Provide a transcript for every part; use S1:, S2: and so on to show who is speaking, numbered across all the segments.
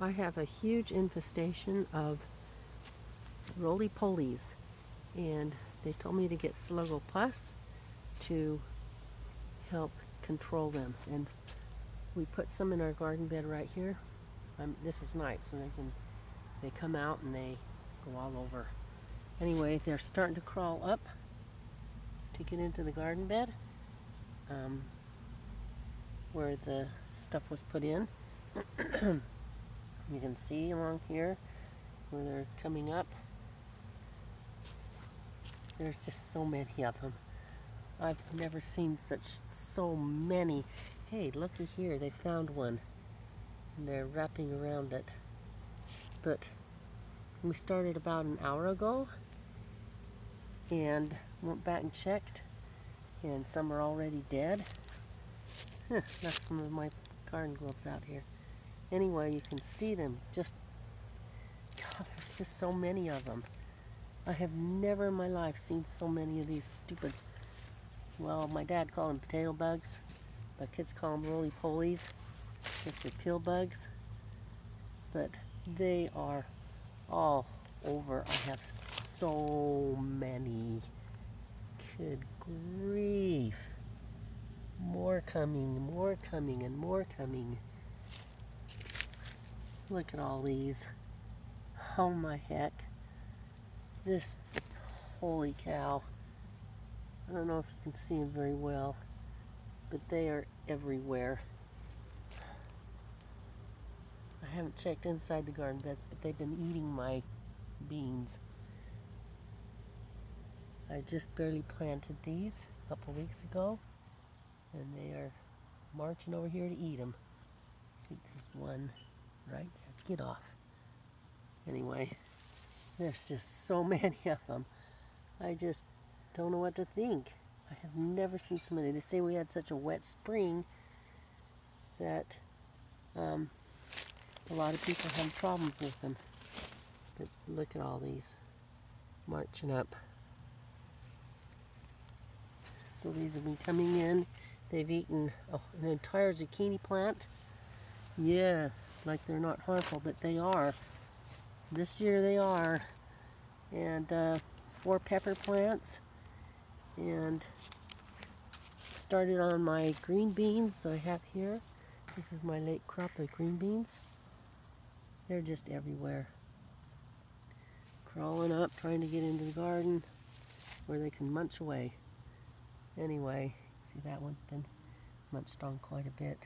S1: I have a huge infestation of Rollie Pollies, and they told me to get Sluggo Plus to help control them. And we put some in our garden bed right here. This is night, so they come out and they go all over. Anyway, they're starting to crawl up to get into the garden bed where the stuff was put in. You can see along here where they're coming up. There's just so many of them. I've never seen so many. Hey, looky here, they found one. And they're wrapping around it. But we started about an hour ago and went back and checked, and some are already dead. That's some of my garden gloves out here. Anyway, you can see them. God, there's just so many of them. I have never in my life seen so many of these stupid, well, my dad called them potato bugs. My kids call them Rollie Pollies. Guess they're pill bugs. But they are all over. I have so many. Good grief. More coming, and more coming. Look at all these. Oh my heck. Holy cow. I don't know if you can see them very well, but they are everywhere. I haven't checked inside the garden beds, but they've been eating my beans. I just barely planted these a couple weeks ago, and they are marching over here to eat them. I think there's one right there. Get off. Anyway, there's just so many of them. I just don't know what to think. I have never seen so many. They say we had such a wet spring that a lot of people have problems with them. But look at all these marching up. So these have been coming in. They've eaten an entire zucchini plant. Yeah, like they're not harmful, but they are. This year they are. And 4 pepper plants. And started on my green beans that I have here. This is my late crop of green beans. They're just everywhere. Crawling up, trying to get into the garden where they can munch away. Anyway, see, that one's been munched on quite a bit.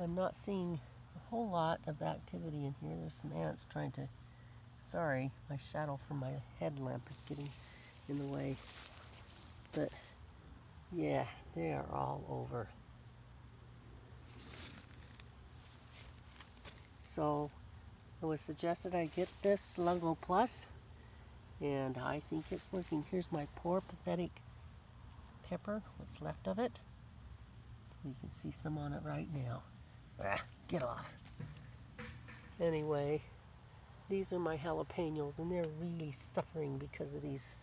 S1: I'm not seeing a whole lot of activity in here. There's some ants trying to... Sorry, my shadow from my headlamp is getting in the way. But, yeah, they are all over. So, it was suggested I get this Sluggo Plus, and I think it's working. Here's my poor, pathetic pepper, what's left of it. You can see some on it right now. Get off. Anyway, these are my jalapenos, and they're really suffering because of these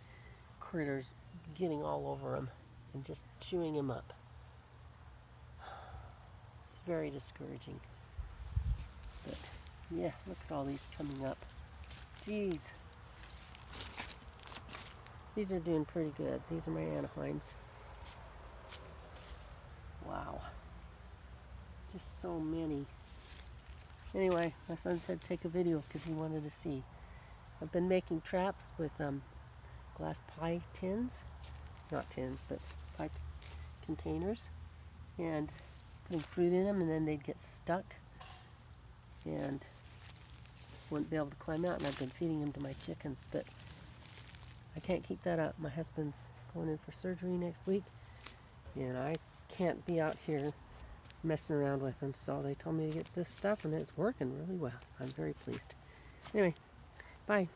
S1: critters getting all over them and just chewing them up. It's very discouraging. But yeah, look at all these coming up. Jeez. These are doing pretty good. These are my Anaheims. Wow. Just so many. Anyway, my son said take a video because he wanted to see. I've been making traps with glass pie tins. Not tins, but pie containers. And putting fruit in them, and then they'd get stuck and wouldn't be able to climb out. And I've been feeding them to my chickens, but I can't keep that up. My husband's going in for surgery next week, and I can't be out here messing around with them. So they told me to get this stuff, and it's working really well. I'm very pleased. Anyway, bye.